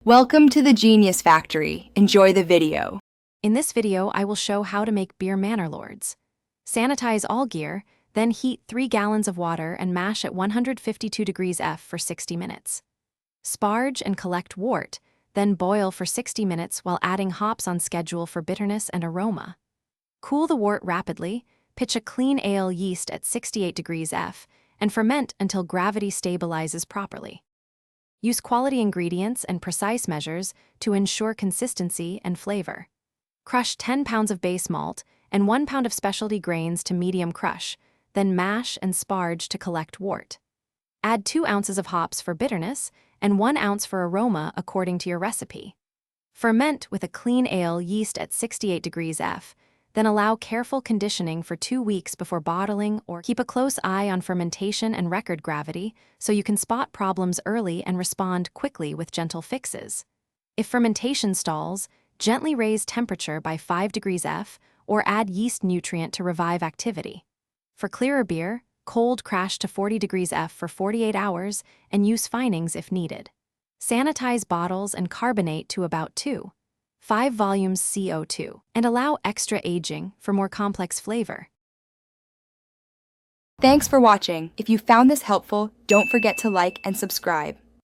Welcome to the Genius Factory. Enjoy the video. In this video, I will show how to make Beer Manor Lords. Sanitize all gear, then heat 3 gallons of water and mash at 152 degrees F for 60 minutes. Sparge and collect wort, then boil for 60 minutes while adding hops on schedule for bitterness and aroma. Cool the wort rapidly, pitch a clean ale yeast at 68 degrees F, and ferment until gravity stabilizes properly. Use quality ingredients and precise measures to ensure consistency and flavor. Crush 10 pounds of base malt and 1 pound of specialty grains to medium crush, then mash and sparge to collect wort. Add 2 ounces of hops for bitterness and 1 ounce for aroma according to your recipe. Ferment with a clean ale yeast at 68 degrees F, then allow careful conditioning for 2 weeks before bottling, or keep a close eye on fermentation and record gravity so you can spot problems early and respond quickly with gentle fixes. If fermentation stalls, gently raise temperature by 5 degrees F or add yeast nutrient to revive activity. For clearer beer, cold crash to 40 degrees F for 48 hours and use finings if needed. Sanitize bottles and carbonate to about 2.5 volumes CO2, and allow extra aging for more complex flavor. Thanks for watching. If you found this helpful, don't forget to like and subscribe.